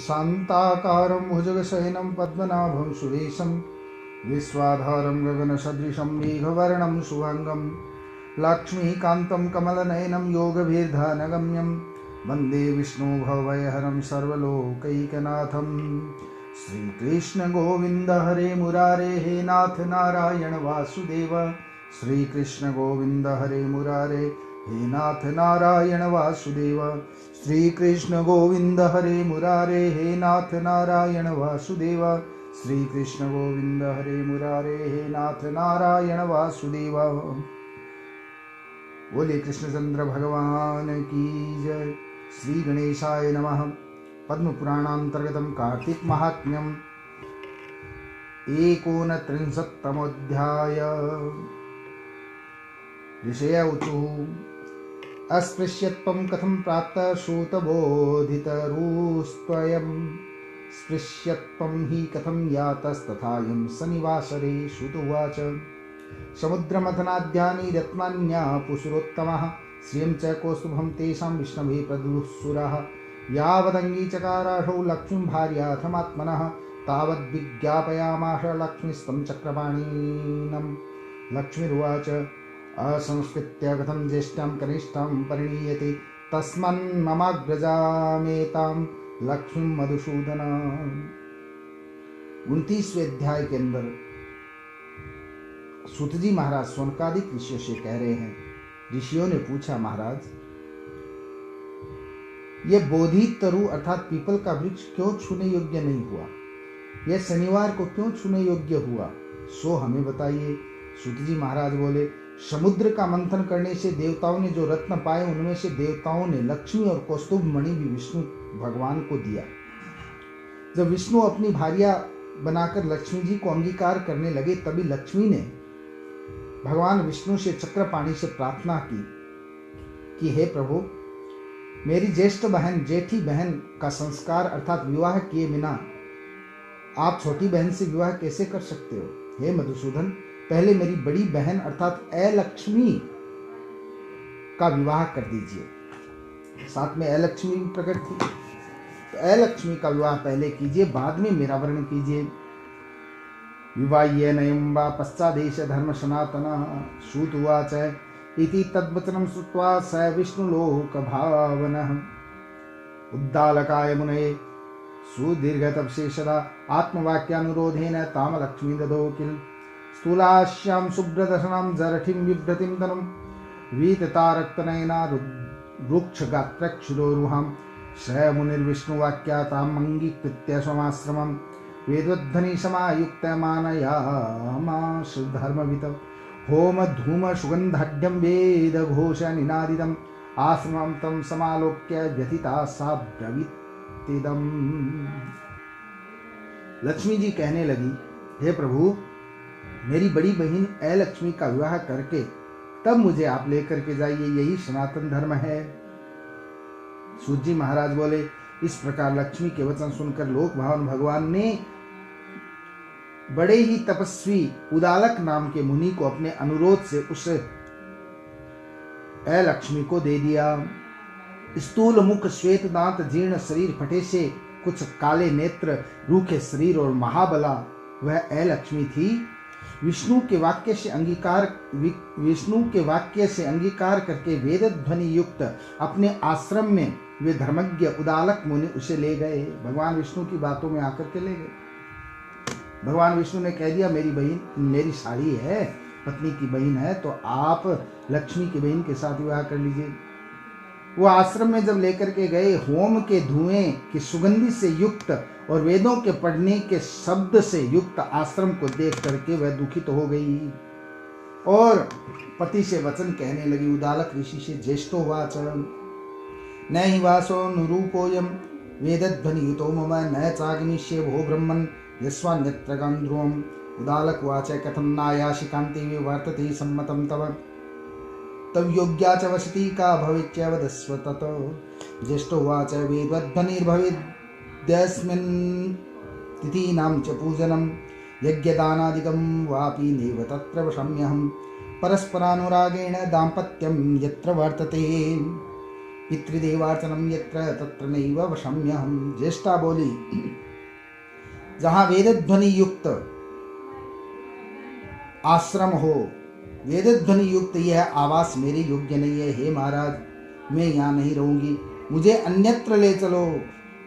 शान्ताकारं भुजगशयनं पद्मनाभं सुरेशं विश्वाधारं गगनसदृशं मेघवर्णं शुभांगं लक्ष्मीकान्तं कमलनयनं योगभिर्ध्यानगम्यं वन्दे विष्णुभवभयहरं सर्वलोकैकनाथं। श्रीकृष्ण गोविन्द हरे मुरारे हे नाथ नारायण वासुदेव। श्रीकृष्ण गोविन्द हरे मुरारे हे नाथ नारायण वासुदेव। श्रीकृष्ण गोविन्द हरे मुरारे हे नाथ नारायण वासुदेव। श्रीकृष्ण गोविन्द हरे मुरारे हे नाथ नारायण वासुदेव। बोले कृष्णचंद्र भगवान की जय। श्री गणेशाय नमः। पद्म पुराणांतर्गतम कार्तिक महात्म्यम 39तमोऽध्याय। ऋषय ऊचुः अस्पृश्यत्वं कथं प्राप्त श्रुतबोधितरुस्त्वयं स्पृश्यत्वं हि कथं यातस्तथायं सनिवासरे। श्रुतुवाच समुद्रमथनाद्यानि रत्नान्या पुरुषोत्तमः श्रियं च कौस्तुभं तेषां विष्णवे प्रदुःसुरः। यावदङ्गीचकाराशौ लक्ष्मीं भार्याथमात्मनः तावद्विज्ञापयामाश लक्ष्मीस्तं चक्रपाणिनं। लक्ष्मीरुवाच असंस्कृत्य कथं ज्येष्ठां कनिष्ठां परिणीयते तस्मन्ममाग्रजामेतां लक्ष्मीं मधुसूदन। 29वें अध्याय के अंदर सूत जी महाराज सौनकादिक ऋषियों से कह रहे हैं। ऋषियों ने पूछा, महाराज यह बोधि तरु अर्थात पीपल का वृक्ष क्यों छूने योग्य नहीं हुआ? यह शनिवार को क्यों छूने योग्य हुआ? सो हमें बताइए। सूत जी महाराज बोले, समुद्र का मंथन करने से देवताओं ने जो रत्न पाए उनमें से देवताओं ने लक्ष्मी और कौस्तुभ मणि भी विष्णु भगवान को दिया। जब विष्णु अपनी भार्या बनाकर लक्ष्मी जी को अंगीकार करने लगे तभी लक्ष्मी ने भगवान विष्णु से चक्रपाणि से प्रार्थना की कि हे प्रभु, मेरी ज्येष्ठ बहन जेठी बहन का संस्कार अर्थात विवाह किए बिना आप छोटी बहन से विवाह कैसे कर सकते हो? हे मधुसूदन, पहले मेरी बड़ी बहन अर्थात अलक्ष्मी का विवाह कर दीजिए। साथ में अलक्ष्मी भी प्रकट थी, तो अलक्ष्मी का विवाह पहले कीजिए, बाद में मेरा वर्ण कीजिए। विवाह्य नयं वा पश्चादेश धर्म सनातनः। सूत उवाच इति तद्वचनं श्रुत्वा स विष्णुलोकभावनः उद्दालकाय मुनये सुदीर्घतपसे आत्मवाक्यानुरोधेन तामलक्ष्मी ददौ किल। स्थूलाश्यां शुभ्रदर्शनां जरठिं बिभ्रतिं तनुं वीततारक्तनयना रुक्षगात्रक्षुरोरुहां स मुनिर्विष्णुवाक्याताम् अङ्गीकृत्य स्वमाश्रमं वेदोद्धनि समायुक्तमानयामास धर्मवित्। होम धूम सुगन्धाढ्यं वेदघोष निनादितम् आश्रमं तं समालोक्य व्यथिता सा ब्रवीतिदम्। लक्ष्मी जी कहने लगी, हे प्रभु, मेरी बड़ी बहन अलक्ष्मी का विवाह करके तब मुझे आप लेकर के जाइए, यही सनातन धर्म है। सूत जी महाराज बोले, इस प्रकार लक्ष्मी के वचन सुनकर लोक भावन भगवान ने बड़े ही तपस्वी उदालक नाम के मुनि को अपने अनुरोध से उस अलक्ष्मी को दे दिया। स्थूल मुख, श्वेत दांत, जीर्ण शरीर, फटे से कुछ काले नेत्र, रूखे शरीर और महाबला वह अलक्ष्मी थी। विष्णु के वाक्य से अंगीकार करके वेद ध्वनि युक्त अपने आश्रम में वे धर्मज्ञ उदालक मुनि उसे ले गए। भगवान विष्णु की बातों में आकर के ले गए। भगवान विष्णु ने कह दिया, मेरी बहन मेरी साड़ी है, पत्नी की बहन है, तो आप लक्ष्मी की बहन के साथ विवाह कर लीजिए। वो आश्रम में जब लेकर के गए, होम के धुएं की सुगंधि से युक्त और वेदों के पढ़ने के शब्द से युक्त आश्रम को देख करके वह दुखित हो गई और पति से वचन कहने लगी। उदालक ऋषि से ज्येष्ठो वाच न हि वासो नुरूपोऽयं वेदध्वनियुतो मम न चाग्निष्ये भो ब्रह्मन् यस्वान्यत्र गान्ध्रुवम्। उदालक वाच कथं नायासि कान्ते वर्तते सम्मतं तव तव योग्या च वसति का भवेच्च वदस्व ततो। ज्येष्ठो वाच वेदध्वनिर्भवेद्यस्मिन् तिथीनां च पूजनं यज्ञदानादिकं वापि नैव तत्र वशाम्यहम् परस्परानुरागेण दाम्पत्यं यत्र वर्तते पितृदेवार्चनम यत्र तत्र नैव वशम्यहम्। ज्येष्ठा बोली, जहाँ वेद ध्वनि युक्त आश्रम हो, वेद ध्वनि युक्त यह आवास मेरे योग्य नहीं है। हे महाराज, मैं यहाँ नहीं रहूंगी, मुझे अन्यत्र ले चलो।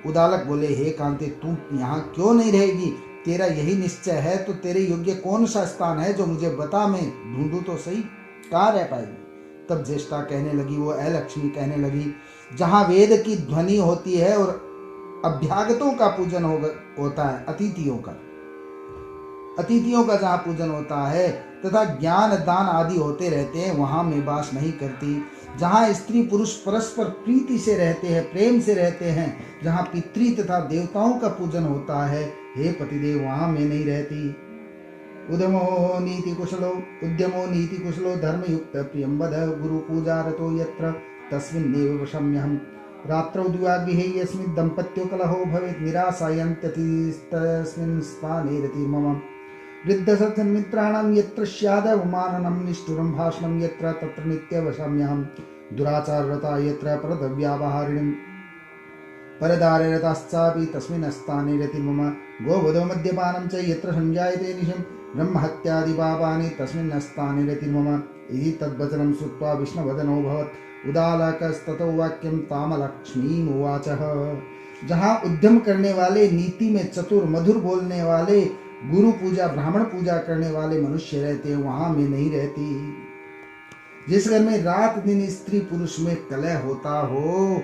उदालक बोले, हे कांते, तू यहाँ क्यों नहीं रहेगी? तेरा यही निश्चय है तो तेरे योग्य कौन सा स्थान है जो मुझे बता, मैं ढूंढूं तो सही, कहाँ रह पाएगी? तब ज्येष्ठा कहने लगी, वो लक्ष्मी कहने लगी, जहाँ वेद की ध्वनि होती है और अभ्यागतों का पूजन होता है, अतिथियों का जहाँ पूजन होता है तथा ज्ञान दान आदि होते रहते हैं, वहाँ मैं वास नहीं करती। जहाँ स्त्री पुरुष परस्पर प्रीति से रहते हैं, प्रेम से रहते हैं, जहाँ पितृ तथा देवताओं का पूजन होता है, हे पतिदेव, वहाँ मैं नहीं रहती। उद्यमो नीति कुशलो धर्मयुक्त प्रियं वद, गुरु पूजा रतो यत्र तस्मिन्नेव वशम्यहम्। रात्रौ द्विवागृहे यस्मिन् दम्पत्यो कलहो भवेत्, निरासायन्त्यति तस्मिन् स्थाने रतिर्मम। वृद्धसज्जनमित्राणां यत्र स्यादवमाननं, निष्ठुरं भाषणं यत्र तत्र नित्यवशाम्यहम्। दुराचाररता यत्र परद्रव्यावहारिणीं, परदाररताश्चापि तस्मिन् स्थाने रतिर्मम। गोवधो मद्यपानं च यत्र संजायते निशं, ब्रह्महत्यादिपापानि तस्मिन् स्थाने रतिर्मम। इति तद्वचनं श्रुत्वा विष्णुवदनोऽभवत्। उदालकस्ततो वाक्यं तामलक्ष्मीमुवाचः। जहाँ उद्यम करने वाले, नीति में चतुर, मधुर बोलने वाले, गुरु पूजा ब्राह्मण पूजा करने वाले मनुष्य रहते हैं, वहां मैं नहीं रहती। जिस घर में रात दिन स्त्री पुरुष में कलह होता हो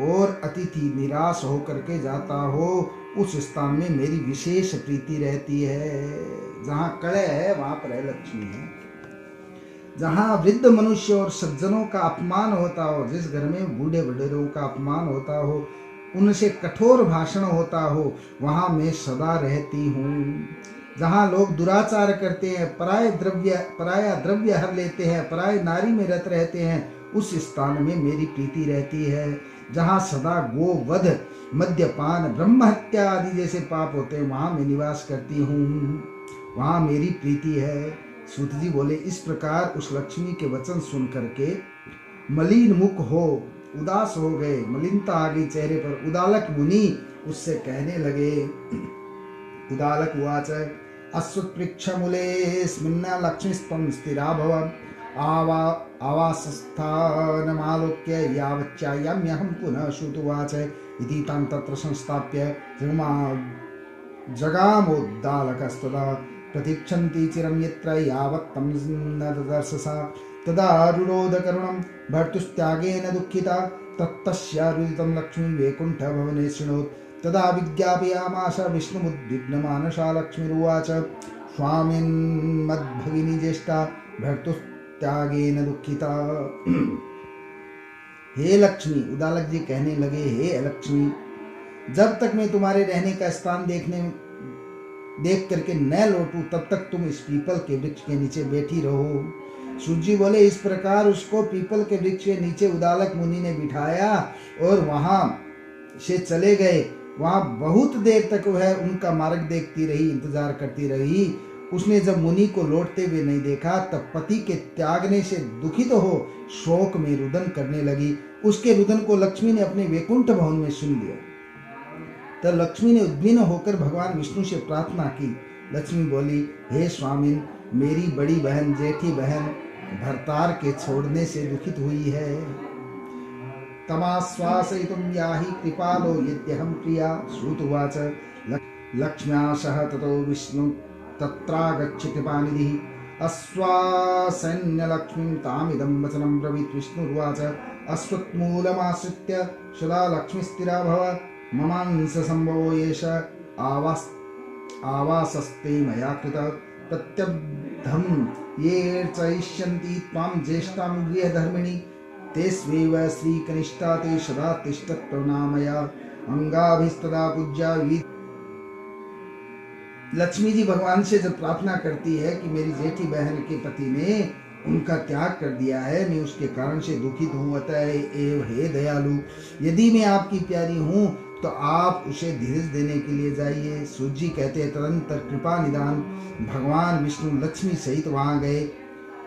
और अतिथि निराश होकर के जाता हो, उस स्थान में मेरी विशेष प्रीति रहती है। जहाँ कलह है वहां पर लक्ष्मी है। जहाँ वृद्ध मनुष्य और सज्जनों का अपमान होता हो, जिस घर में बूढ़े बूढ़ों का अपमान होता हो, उनसे कठोर भाषण होता हो, वहां मैं सदा रहती हूँ। जहाँ लोग दुराचार करते हैं, पराया द्रव्य हर लेते हैं, पराय नारी में रत रहते हैं, उस स्थान में मेरी प्रीति रहती है। जहाँ सदा गोवध, मद्यपान, ब्रह्म हत्या आदि जैसे पाप होते हैं, वहां मैं निवास करती हूँ, वहां मेरी प्रीति है। सूत जी बोले, इस प्रकार उस लक्ष्मी के वचन सुन करके मलिन मुख हो, उदास हो गए, मलिनता आ गई चेहरे पर। उदालक मुनि उससे कहने लगे, उदालक उवाच, अश्वत्पृक्षमूले स्मिन्न लक्ष्मीस्त्वं स्थिरा भव, आवासस्थानमालोक्य यावच्चायाम्यहं पुनः श्रुतुवाच। इति तां तत्र संस्थाप्य जगामोद्दालकस्तदा, प्रतीक्षन्ति चिरं यत्र यावत् तं न ददर्शसा। तदा रुरोध करुणं भर्तुस्त्यागेन दुःखिता, तत्तस्यारुदितं लक्ष्मी वैकुण्ठ भवने शृणोत्। तदा विज्ञापयामास विष्णुमुद्विग्नमानसा लक्ष्मीरुवाच, स्वामिन् मद्भगिनी ज्येष्ठा भर्तुस्त्यागेन दुःखिता। हे लक्ष्मी, उदालक जी कहने लगे, हे लक्ष्मी, जब तक मैं तुम्हारे रहने का स्थान देख करके न लौटूं, तब तक तुम इस पीपल के वृक्ष के नीचे बैठी रहो। सूर्य बोले, इस प्रकार उसको पीपल के वृक्ष के नीचे उदालक मुनि ने बिठाया और वहां से चले गए। वहां बहुत देर तक वह उनका मार्ग देखती रही, इंतजार करती रही। उसने जब मुनि को लौटते हुए नहीं देखा, तब पति के त्यागने से दुखित हो शोक में रुदन करने लगी। उसके रुदन को लक्ष्मी ने अपने वैकुंठ भवन में सुन लिया। तब लक्ष्मी ने उद्विग्न होकर भगवान विष्णु से प्रार्थना की। लक्ष्मी बोली, हे स्वामिन, मेरी बड़ी बहन, जेठी बहन भरतार के छोड़ने से दुखित हुई है। तमाश्वासयितुं याहि कृपालो यद्यहं प्रिया। श्रुतुवाच, लक्ष्म्या सह ततो विष्णु तत्रागच्छति कृपानिधिः। आश्वासयन् लक्ष्मीं तामिदं वचनं ब्रवीत्। विष्णुर्वाच, अश्वत्थमूलमाश्रित्य सदा लक्ष्मीस्थिरा भव, ममांस संभवो एष आवासस्ते मया कृतः। प्रत्यब्धं ये चैष्यन्ति त्वां ज्येष्ठां गृहधर्मिणी, तेष्वेव श्रीकनिष्ठा ते सदा तिष्ठत् प्रणमया, अंगाभिस्तदा पूज्या। लक्ष्मी जी भगवान से जब प्रार्थना करती है कि मेरी जेठी बहन के पति ने उनका त्याग कर दिया है, मैं उसके कारण से दुखित हूँ, अतः एव हे दयालु, यदि मैं आपकी प्यारी हूँ तो आप उसे धीरज देने के लिए जाइए। सूर्य कहते हैं, तदंतर कृपा निदान भगवान विष्णु लक्ष्मी सहित वहां गए।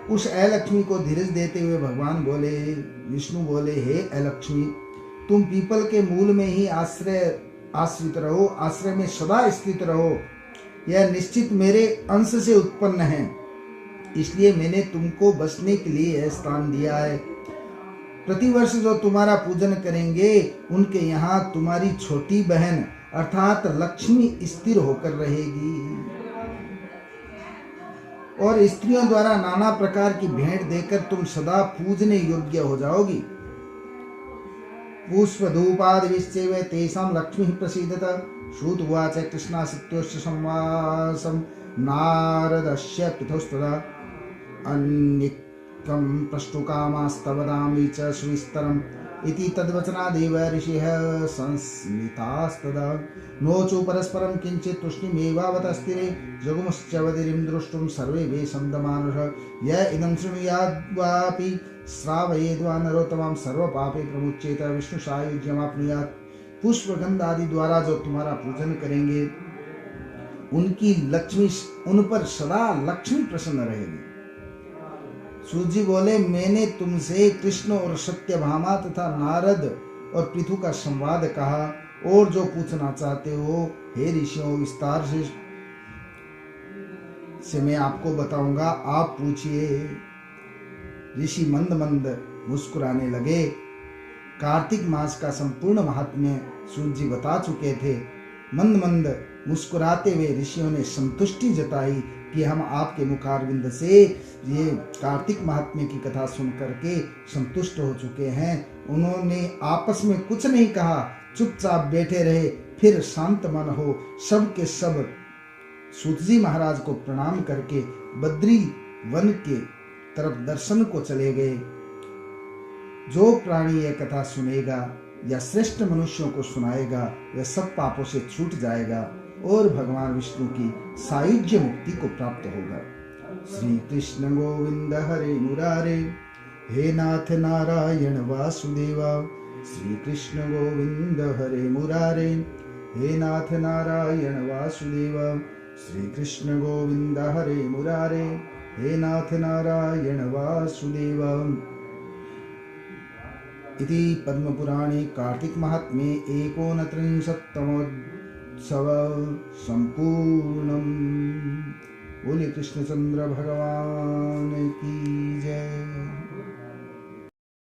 उस अलक्ष्मी को धीरज देते हुए भगवान बोले, विष्णु बोले, हे अलक्ष्मी, तुम पीपल के मूल में ही आश्रित रहो, आश्रय में सदा स्थित रहो। यह निश्चित मेरे अंश से उत्पन्न है, इसलिए मैंने तुमको बसने के लिए यह स्थान दिया है। प्रतिवर्ष जो तुम्हारा पूजन करेंगे उनके यहाँ तुम्हारी छोटी बहन अर्थात लक्ष्मी स्थिर होकर रहेगी और स्त्रियों द्वारा नाना प्रकार की भेंट देकर तुम सदा पूजने योग्य हो जाओगी। पुष्पधूपादिश्चैव तेषां लक्ष्मी प्रसीदत। श्रुत उवाच कृष्णासित्योश्च संवासं नारदस्य पितुस्तदा अन्यकं प्रष्टुकामास्तवदामि च सुविस्तरम् इति तद्वचनादेव ऋषिः संस्मितास्तदा। नोचु परस्परं किञ्चित् तुष्णीमेवावतस्थिरे जगुंश्चवदिरिं द्रष्टुं सर्वे वेशन्दमानः। य इदं शृणुयाद्वापि श्रावयेद्वा नरोत्तमं सर्वपापे प्रमुच्येत विष्णु सायुज्यमाप्नुयात्। पुष्पगंध आदि द्वारा जो तुम्हारा पूजन करेंगे उनकी लक्ष्मी, उन पर सदा लक्ष्मी प्रसन्न रहेगी। सूजी बोले, मैंने तुमसे कृष्ण और सत्यभामा तथा नारद और पृथु का संवाद कहा, और जो पूछना चाहते हो हे ऋषियों विस्तार से मैं आपको बताऊंगा, आप पूछिए। ऋषि मंद मंद मुस्कुराने लगे। कार्तिक मास का संपूर्ण महात्म्य सूत जी बता चुके थे। मंद मंद मुस्कुराते हुए ऋषियों ने संतुष्टि जताई कि हम आपके मुखारविंद से ये कार्तिक महात्म्य की कथा सुन करके संतुष्ट हो चुके हैं। उन्होंने आपस में कुछ नहीं कहा, चुपचाप बैठे रहे। फिर शांत मन हो सब के सब सूत जी महाराज को प्रणाम करके बद्री वन के तरफ दर्शन को चले गए। जो प्राणी यह कथा सुनेगा या श्रेष्ठ मनुष्यों को सुनाएगा वह सब पापों से छूट जाएगा और भगवान विष्णु की सायुज्य मुक्ति को प्राप्त होगा। श्री कृष्ण गोविंद हरे मुरारे, हे नाथ नारायण वासुदेवा। श्री कृष्ण गोविंद हरे मुरारे, हे नाथ नारायण वासुदेवा। श्री कृष्ण गोविंद हरे मुरारे, हे नाथ नारायण वासुदेवा। इति पद्मपुराणे कार्तिक महात्म्ये 39तमोत्सव संपूर्णम्। बोले कृष्णचंद्र भगवान की जय।